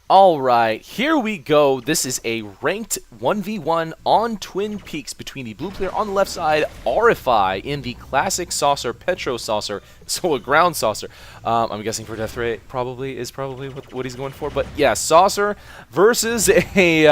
Alright, here we go. This is a ranked 1v1 on Twin Peaks between the blue player on the left side, Aurify, in the classic saucer, Petro saucer, so a ground saucer. I'm guessing for death rate is probably what he's going for. But yeah, saucer versus a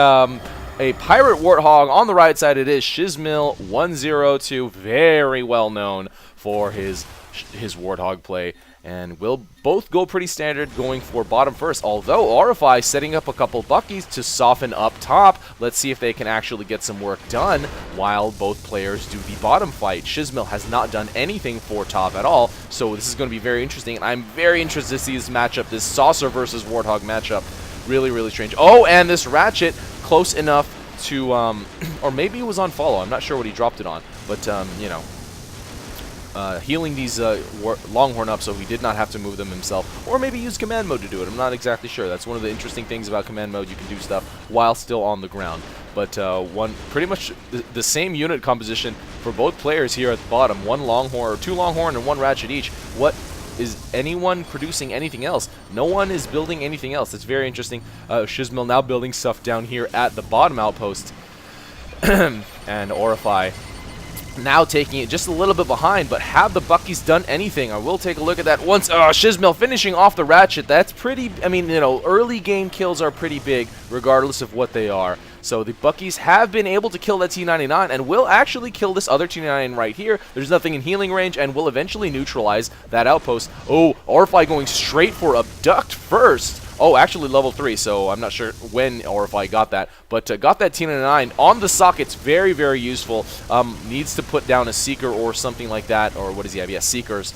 pirate warthog. On the right side it is Shzmil102, very well known for his warthog play. And we'll both go pretty standard, going for bottom first. Although Aurify setting up a couple buckies to soften up top. Let's see if they can actually get some work done while both players do the bottom fight. Shzmil has not done anything for top at all, so this is going to be very interesting. And I'm very interested to see this matchup, this saucer versus warthog matchup. Really, really strange. Oh, and this ratchet close enough to, or maybe it was on follow. I'm not sure what he dropped it on, but you know. Healing these Longhorn up so he did not have to move them himself, or maybe use command mode to do it. I'm not exactly sure. That's one of the interesting things about command mode. You can do stuff while still on the ground. But pretty much the same unit composition for both players here at the bottom. One Longhorn, or two Longhorn and one Ratchet each. What is anyone producing anything else? No one is building anything else. It's very interesting. Shzmil now building stuff down here at the bottom outpost. And Aurify now taking it just a little bit behind, but have the buckies done anything? I will take a look at that once. Shzmil finishing off the ratchet. That's pretty, I mean, you know, early game kills are pretty big regardless of what they are. So the buckies have been able to kill that T99 and will actually kill this other T99 right here. There's nothing in healing range and will eventually neutralize that outpost. Oh, Aurify going straight for abduct first. Oh, actually level 3, so I'm not sure when Aurify got that, but got that T99 on the sockets. Very, very useful. Needs to put down a Seeker or something like that, or what does he have? Yeah, Seekers,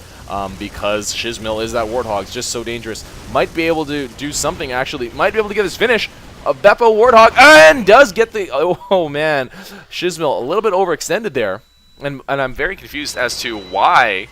because Shzmil is that Warthog. It's just so dangerous. Might be able to do something, actually. Might be able to get his finish. A Beppo Warthog, and does get the... Oh, man. Shzmil a little bit overextended there, and I'm very confused as to why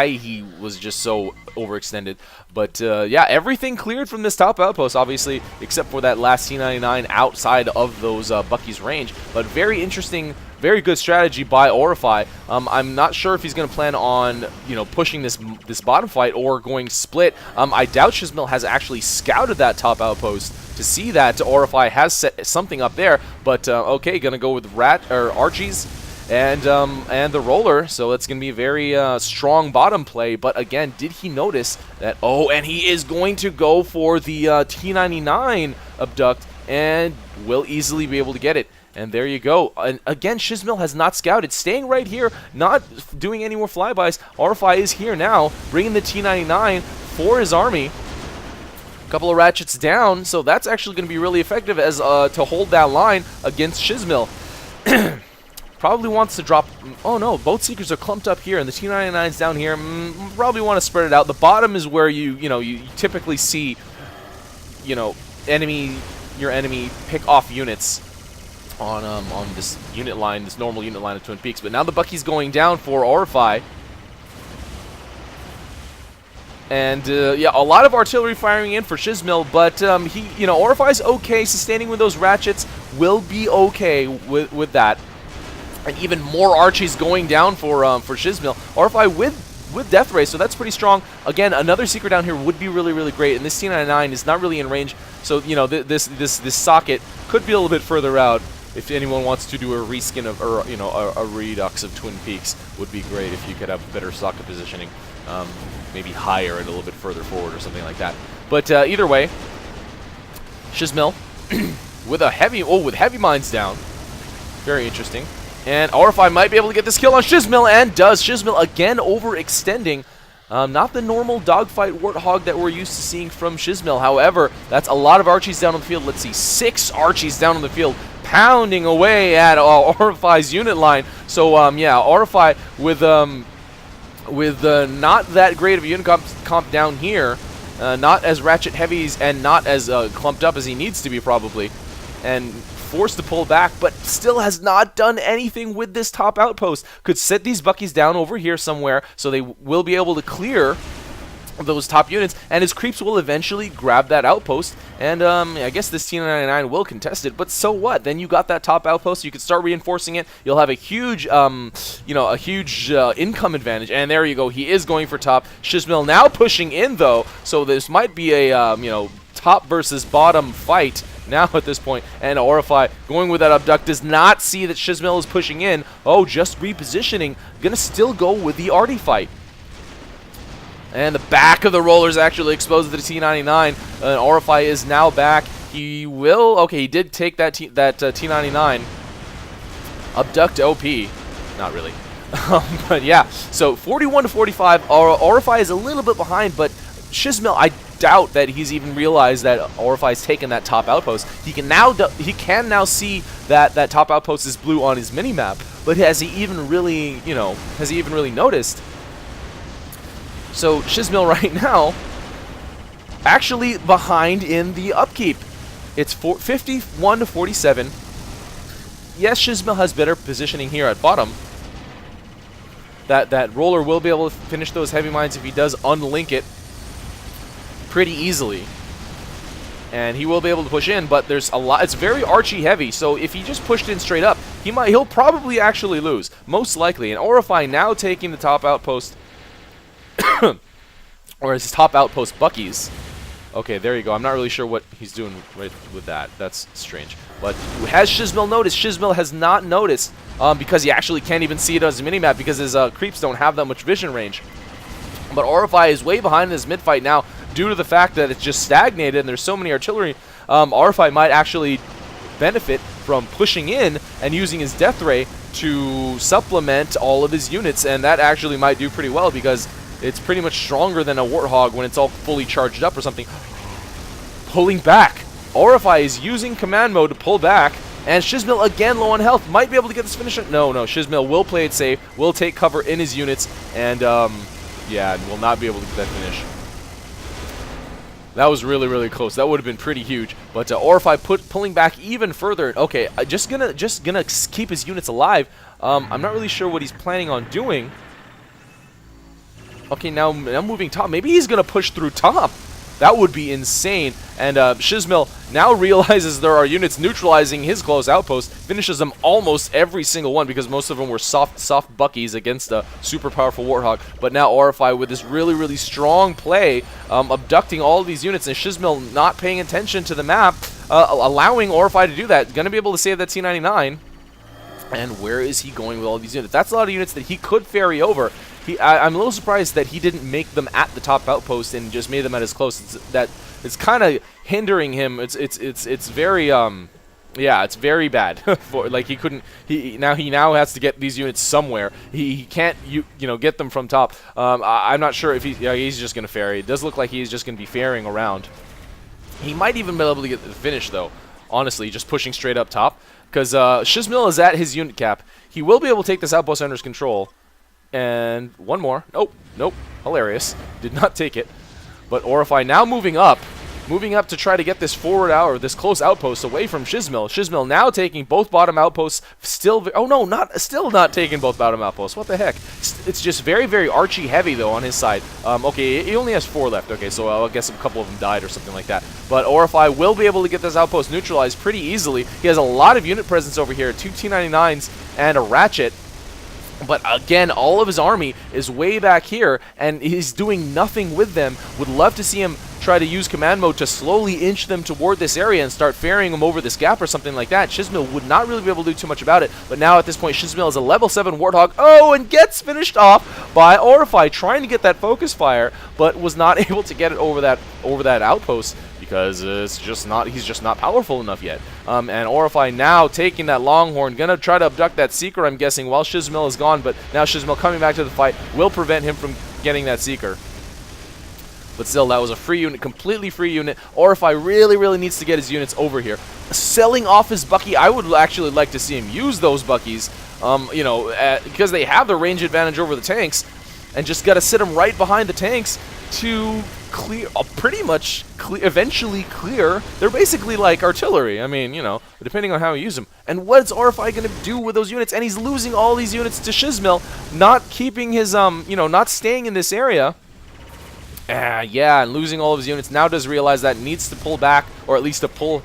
he was just so overextended. But yeah, everything cleared from this top outpost, obviously, except for that last T99 outside of those Bucky's range. But very interesting, very good strategy by Aurify. I'm not sure if he's going to plan on, you know, pushing this bottom fight or going split. I doubt Shzmil has actually scouted that top outpost to see that Aurify has set something up there. But okay, going to go with Archies and the roller, so it's going to be a very strong bottom play. But again, did he notice that? Oh, and he is going to go for the T99 abduct and will easily be able to get it. And there you go. And again, Shzmil has not scouted, staying right here, not doing any more flybys. Aurify is here now, bringing the T99 for his army. A couple of ratchets down, so that's actually going to be really effective as to hold that line against Shzmil. Probably wants to drop... Oh no, both Seekers are clumped up here, and the T99's down here. Probably want to spread it out. The bottom is where you typically see, you know, your enemy pick off units on this unit line, this normal unit line of Twin Peaks. But now the Bucky's going down for Aurify. And yeah, a lot of artillery firing in for Shzmil, but he, you know, Aurify's okay sustaining with those ratchets. Will be okay with that. And even more Archies going down for Shzmil. Aurify with Death Ray, so that's pretty strong. Again, another Seeker down here would be really, really great. And this T99 is not really in range, so you know this socket could be a little bit further out. If anyone wants to do a reskin of, or you know, a redux of Twin Peaks, would be great if you could have better socket positioning, maybe higher and a little bit further forward or something like that. But either way, Shzmil with heavy mines down, very interesting. And Aurify might be able to get this kill on Shzmil, and does. Shzmil again overextending. Not the normal dogfight Warthog that we're used to seeing from Shzmil. However, that's a lot of Archies down on the field. Let's see, 6 Archies down on the field, pounding away at Aurify's unit line. So yeah, Aurify with not that great of a unit comp down here, not as ratchet heavies and not as clumped up as he needs to be probably, and forced to pull back, but still has not done anything with this top outpost. Could set these Buckies down over here somewhere, so they will be able to clear those top units, and his creeps will eventually grab that outpost, and I guess this T99 will contest it, but so what? Then you got that top outpost, you can start reinforcing it, you'll have a huge, you know, a huge income advantage, and there you go, he is going for top. Shzmil now pushing in, though, so this might be a, you know, top versus bottom fight now at this point, and Aurify going with that abduct does not see that Shzmil is pushing in. Oh, just repositioning, gonna still go with the arty fight. And the back of the roller is actually exposed to the T99, and Aurify is now back. He will, okay, he did take that T99. Abduct OP, not really. But yeah, so 41 to 45. Aurify is a little bit behind, but Shzmil, I doubt that he's even realized that Aurify's taken that top outpost. He can now see that that top outpost is blue on his mini map, but has he even really, noticed? So Shzmil right now actually behind in the upkeep. It's 51 to 47. Yes, Shzmil has better positioning here at bottom. That roller will be able to finish those heavy mines if he does unlink it pretty easily. And he will be able to push in, but there's a lot. It's very archy heavy, so if he just pushed in straight up, he'll probably actually lose, most likely. And Aurify now taking the top outpost, or his top outpost Bucky's. Okay, there you go. I'm not really sure what he's doing right with that. That's strange. But has Shzmil noticed? Shzmil has not noticed because he actually can't even see it on his minimap because his creeps don't have that much vision range. But Aurify is way behind in his mid-fight now due to the fact that it's just stagnated and there's so many artillery. Aurify might actually benefit from pushing in and using his Death Ray to supplement all of his units, and that actually might do pretty well because it's pretty much stronger than a Warthog when it's all fully charged up or something. Pulling back. Aurify is using command mode to pull back, and Shzmil again low on health. Might be able to get this finish. No, Shzmil will play it safe, will take cover in his units, and yeah, will not be able to get that finish. That was really, really close. That would have been pretty huge. But Aurify pulling back even further. Okay, just gonna keep his units alive. I'm not really sure what he's planning on doing. Okay, now moving top. Maybe he's gonna push through top. That would be insane. And Shzmil now realizes there are units neutralizing his close outpost, finishes them almost every single one because most of them were soft buckies against a super powerful Warthog. But now Aurify with this really, really strong play, abducting all of these units, and Shzmil not paying attention to the map, allowing Aurify to do that. Gonna be able to save that T99. And where is he going with all these units? That's a lot of units that he could ferry over. I'm a little surprised that he didn't make them at the top outpost and just made them at his close. It's kind of hindering him. It's very yeah, it's very bad. For like he now has to get these units somewhere. He can't get them from top. I'm not sure if he's just gonna ferry. It does look like he's just gonna be ferrying around. He might even be able to get the finish though. Honestly, just pushing straight up top because Shzmil is at his unit cap. He will be able to take this outpost under his control. And one more. Nope. Hilarious. Did not take it. But Aurify now moving up to try to get this forward out, or this close outpost away from Shzmil. Shzmil now taking both bottom outposts. Still not taking both bottom outposts. What the heck? It's just very, very archy heavy though on his side. Okay, he only has 4 left. Okay, so I guess a couple of them died or something like that. But Aurify will be able to get this outpost neutralized pretty easily. He has a lot of unit presence over here. 2 T99s and a Ratchet. But again, all of his army is way back here, and he's doing nothing with them. Would love to see him try to use command mode to slowly inch them toward this area and start ferrying them over this gap or something like that. Shzmil would not really be able to do too much about it, but now at this point, Shzmil is a level 7 Warthog. Oh, and gets finished off by Aurify, trying to get that focus fire, but was not able to get it over that outpost because he's just not powerful enough yet. And Aurify now taking that Longhorn, gonna try to abduct that Seeker, I'm guessing, while Shzmil is gone, but now Shzmil coming back to the fight will prevent him from getting that Seeker. But still, that was a free unit, completely free unit. Aurify really, really needs to get his units over here. Selling off his Bucky, I would actually like to see him use those Buckies, because they have the range advantage over the tanks, and just got to sit them right behind the tanks to clear, eventually clear. They're basically like artillery. I mean, depending on how you use them. And what's Aurify going to do with those units? And he's losing all these units to Shzmil, not keeping his, not staying in this area. Yeah, and losing all of his units. Now does realize that needs to pull back, or at least to pull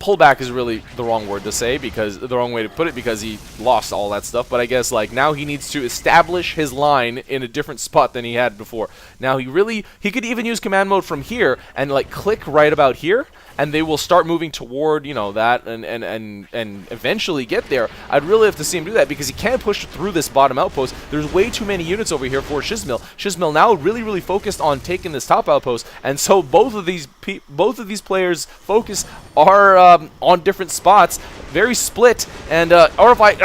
pullback is really the wrong word to say, because the wrong way to put it, because he lost all that stuff. But I guess like now he needs to establish his line in a different spot than he had before. Now he could even use command mode from here and like click right about here, and they will start moving toward, you know, that and eventually get there. I'd really have to see him do that, because he can't push through this bottom outpost. There's way too many units over here for Shzmil. Shzmil now really focused on taking this top outpost, and so both of these players' focus are on different spots, very split, and Aurify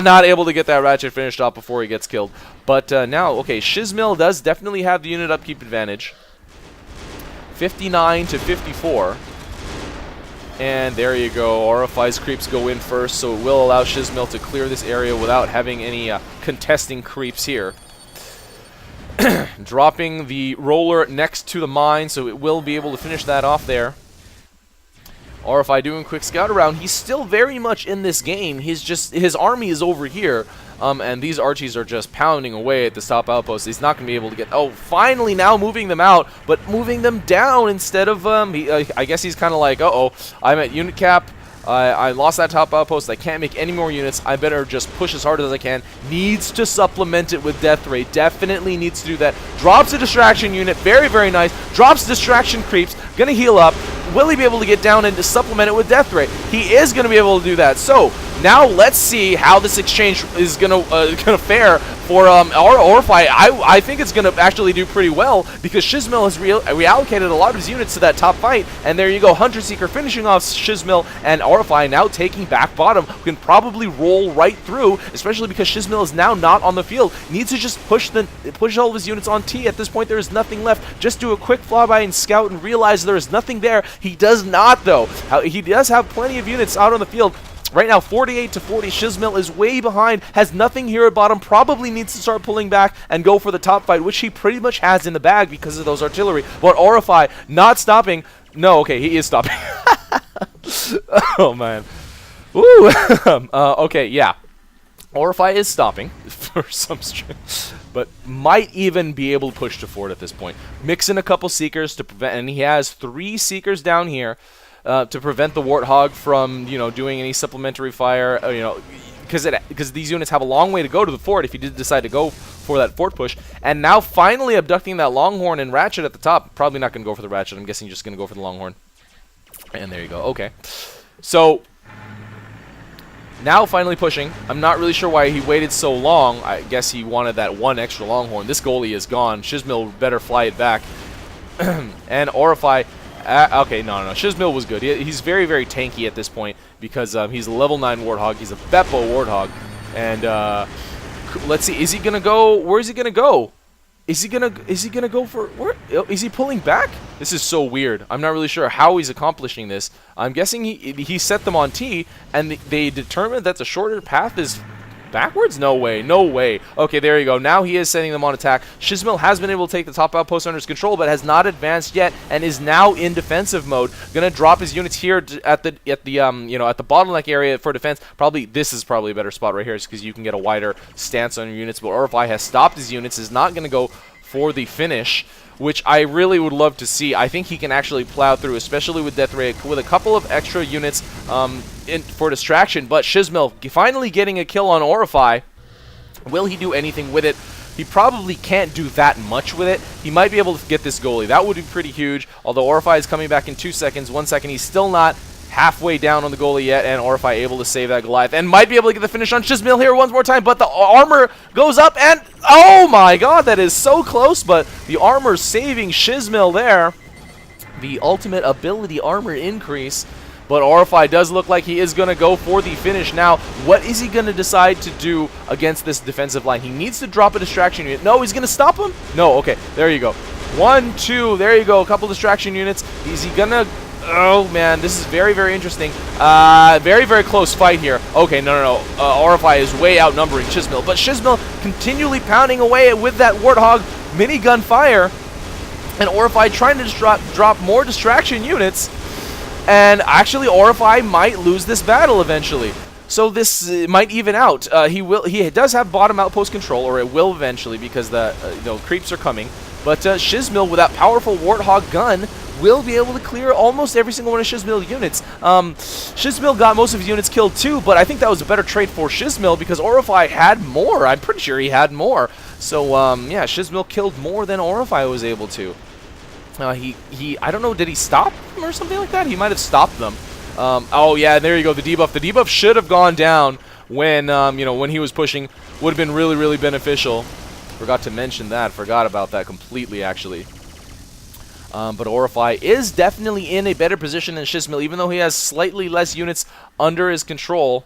not able to get that ratchet finished off before he gets killed. But now, okay, Shzmil does definitely have the unit upkeep advantage, 59 to 54. And there you go, Aurify's creeps go in first, so it will allow Shzmil to clear this area without having any contesting creeps here. Dropping the roller next to the mine, so it will be able to finish that off there. Aurify doing quick scout around. He's still very much in this game. His army is over here, and these Archies are just pounding away at this top outpost. He's not going to be able to get... Oh, finally now moving them out, but moving them down instead of... I guess he's kind of like, uh-oh, I'm at unit cap. I lost that top outpost. I can't make any more units. I better just push as hard as I can. Needs to supplement it with death ray. Definitely needs to do that. Drops a distraction unit. Very nice. Drops distraction creeps. Gonna heal up. Will he be able to get down and to supplement it with death ray? He is gonna be able to do that. So now let's see how this exchange is gonna fare for Aurify. I think it's gonna actually do pretty well, because Shzmil has reallocated a lot of his units to that top fight, and there you go, Hunter Seeker finishing off Shzmil, and Aurify now taking back bottom. Can probably roll right through, especially because Shzmil is now not on the field. Needs to just push all of his units on T. At this point, there is nothing left. Just do a quick flyby and scout and realize there is nothing there. He does not, though. He does have plenty of units out on the field. Right now, 48 to 40. Shzmil is way behind, has nothing here at bottom, probably needs to start pulling back and go for the top fight, which he pretty much has in the bag because of those artillery. But Aurify not stopping. No, okay, he is stopping. Oh, man. Ooh. Okay, yeah. Aurify is stopping for some strength, but might even be able to push to fort at this point. Mix in a couple Seekers to prevent, and he has 3 Seekers down here. To prevent the Warthog from, you know, doing any supplementary fire, you know, because these units have a long way to go to the fort if he did decide to go for that fort push. And now finally abducting that Longhorn and Ratchet at the top. Probably not going to go for the Ratchet. I'm guessing just going to go for the Longhorn. And there you go. Okay. So now finally pushing. I'm not really sure why he waited so long. I guess he wanted that 1 extra Longhorn. This goalie is gone. Shzmil better fly it back. And Aurify... okay, no. Shzmil was good. He's very tanky at this point, because he's a level 9 Warthog. He's a Beppo Warthog. And let's see, is he gonna go? Where is he gonna go? Is he gonna go for where? Is he pulling back? This is so weird. I'm not really sure how he's accomplishing this. I'm guessing he set them on T, and they determined that the shorter path is backwards? No way. Okay, there you go. Now he is setting them on attack. Shzmil has been able to take the top outpost under his control, but has not advanced yet, and is now in defensive mode. Gonna drop his units here at the bottleneck area for defense. This is probably a better spot right here, because you can get a wider stance on your units. But Aurify has stopped his units. Is not gonna go for the finish, which I really would love to see. I think he can actually plow through, especially with Death Ray, with a couple of extra units for distraction. But Shzmil finally getting a kill on Aurify. Will he do anything with it? He probably can't do that much with it. He might be able to get this goalie. That would be pretty huge, although Aurify is coming back in 2 seconds. 1 second, he's still not halfway down on the goalie yet, and Aurify able to save that Goliath, and might be able to get the finish on Shzmil here once more time, but the armor goes up, and oh my god, that is so close, but the armor saving Shzmil there. The ultimate ability armor increase, but Aurify does look like he is going to go for the finish now. What is he going to decide to do against this defensive line? He needs to drop a distraction unit. No, he's going to stop him? No, okay, there you go. 1, 2, there you go, a couple distraction units. Is he going to... Oh, man, this is very interesting. Very close fight here. Okay, no. Aurify is way outnumbering Shzmil, but Shzmil continually pounding away with that Warthog minigun fire, and Aurify trying to drop more distraction units, and actually Aurify might lose this battle eventually. So this might even out. He does have bottom outpost control, or it will eventually, because the creeps are coming. But Shzmil, with that powerful Warthog gun, will be able to clear almost every single one of Shzmil units. Shzmil got most of his units killed too, but I think that was a better trade for Shzmil because Aurify had more. I'm pretty sure he had more. So, yeah, Shzmil killed more than Aurify was able to. I don't know, did he stop them or something like that? He might have stopped them. Oh, yeah, there you go, the debuff. The debuff should have gone down when, you know, when he was pushing. Would have been really, really beneficial. Forgot to mention that. Forgot about that completely, actually. But Aurify is definitely in a better position than Shzmil, even though he has slightly less units under his control.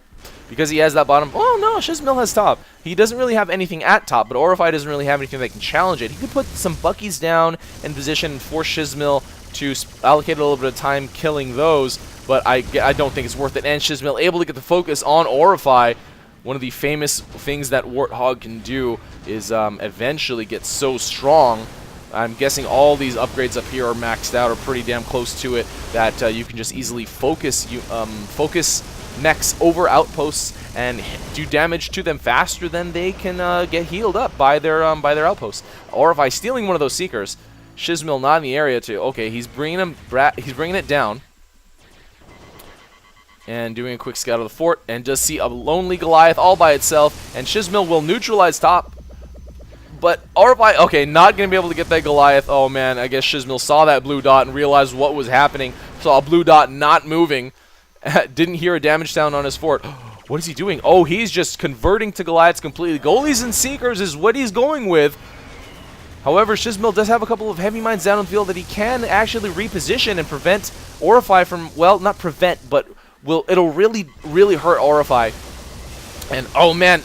Because he has that bottom. Oh, no, Shzmil has top. He doesn't really have anything at top, but Aurify doesn't really have anything that can challenge it. He could put some Buckies down in position and force Shzmil to allocate a little bit of time killing those, but I don't think it's worth it. And Shzmil able to get the focus on Aurify. One of the famous things that Warthog can do is eventually get so strong. I'm guessing all these upgrades up here are maxed out or pretty damn close to it that you can just easily focus mechs over outposts and do damage to them faster than they can get healed up by their outposts. Or if I stealing one of those Seekers, Shzmil not in the area to. Okay, he's bringing it down. And doing a quick scout of the fort, and just see a lonely Goliath all by itself, and Shzmil will neutralize top. But Aurify, okay, not going to be able to get that Goliath. Oh man, I guess Shzmil saw that blue dot and realized what was happening. Saw a blue dot not moving. Didn't hear a damage sound on his fort. What is he doing? Oh, he's just converting to Goliaths completely. Goalies and Seekers is what he's going with. However, Shzmil does have a couple of heavy mines down on the field that he can actually reposition and prevent Aurify from, well, not prevent, but it'll really, really hurt Aurify. And, oh man,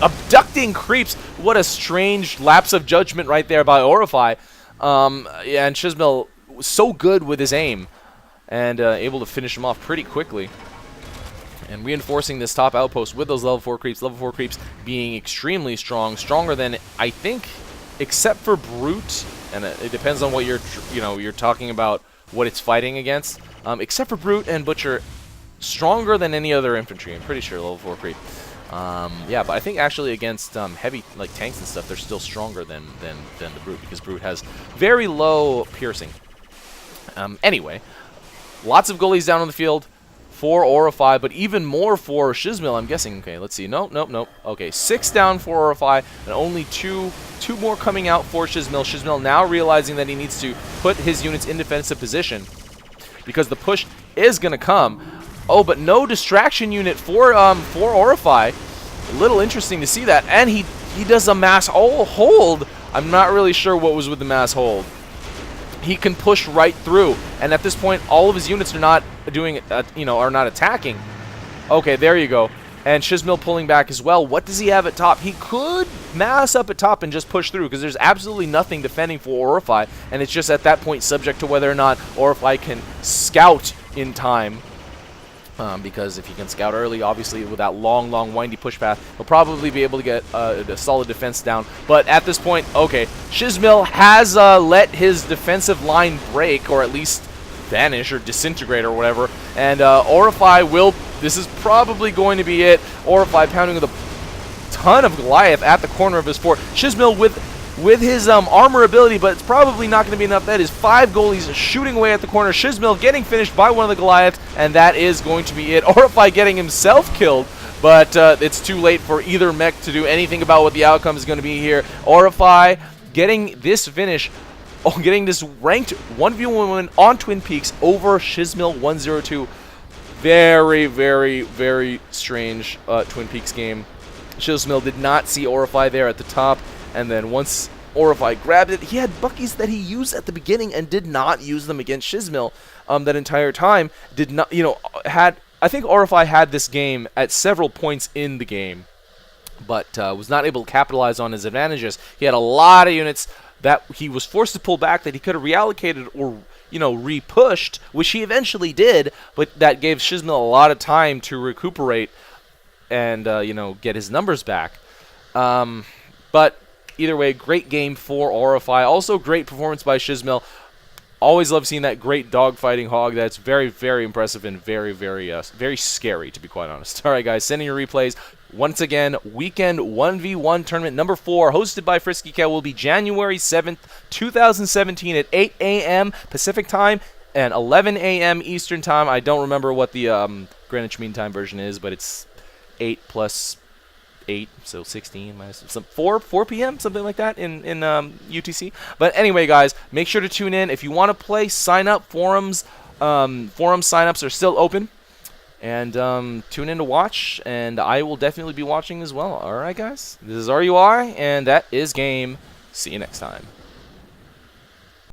abducting creeps. What a strange lapse of judgment right there by Aurify. Yeah, and Shzmil was so good with his aim and able to finish him off pretty quickly. And reinforcing this top outpost with those level 4 creeps being extremely strong, stronger than, I think, except for Brute, and it depends on what you're talking about, what it's fighting against. Except for Brute and Butcher, stronger than any other infantry. I'm pretty sure level 4 creep. Yeah, but I think actually against heavy like tanks and stuff, they're still stronger than the Brute because Brute has very low piercing. Anyway, lots of goalies down on the field for Aurify, but even more for Shzmil, I'm guessing. Okay, let's see. Nope. Okay, 6 down for Aurify, and only two more coming out for Shzmil. Shzmil now realizing that he needs to put his units in defensive position because the push is going to come. Oh, but no distraction unit for Aurify. A little interesting to see that, and he does a mass hold. I'm not really sure what was with the mass hold. He can push right through, and at this point, all of his units are not doing, are not attacking. Okay, there you go. And Shzmil pulling back as well. What does he have at top? He could mass up at top and just push through because there's absolutely nothing defending for Aurify, and it's just at that point subject to whether or not Aurify can scout in time. Because if he can scout early, obviously with that long, windy push path, he'll probably be able to get a solid defense down. But at this point, okay, Shzmil has let his defensive line break, or at least vanish or disintegrate or whatever. And Aurify will, this is probably going to be it. Aurify pounding with a ton of Goliath at the corner of his fort. Shzmil with his armor ability, but it's probably not going to be enough. That is 5 goalies shooting away at the corner. Shzmil getting finished by one of the Goliaths, and that is going to be it. Aurify getting himself killed, but it's too late for either mech to do anything about what the outcome is going to be here. Aurify getting this finish, getting this ranked 1v1 on Twin Peaks over Shzmil102. Very, very, very strange Twin Peaks game. Shzmil did not see Aurify there at the top. And then once Aurify grabbed it, he had Buckies that he used at the beginning and did not use them against Shzmil that entire time. Did not, I think Aurify had this game at several points in the game, but was not able to capitalize on his advantages. He had a lot of units that he was forced to pull back that he could have reallocated or, repushed, which he eventually did, but that gave Shzmil a lot of time to recuperate and, get his numbers back. But either way, great game for Aurify. Also, great performance by Shzmil. Always love seeing that great dogfighting hog. That's very, very impressive and very, very scary, to be quite honest. All right, guys, send in your replays. Once again, weekend 1v1 tournament number 4, hosted by Frisky Cow, will be January 7th, 2017 at 8 a.m. Pacific time and 11 a.m. Eastern time. I don't remember what the Greenwich Mean Time version is, but it's 8 plus 8, so 16 minus some 4 p.m. something like that in UTC. But anyway, guys, make sure to tune in if you want to play. Sign up. Forums signups are still open, and tune in to watch. And I will definitely be watching as well. All right, guys, this is Areyouwhy, and that is game. See you next time.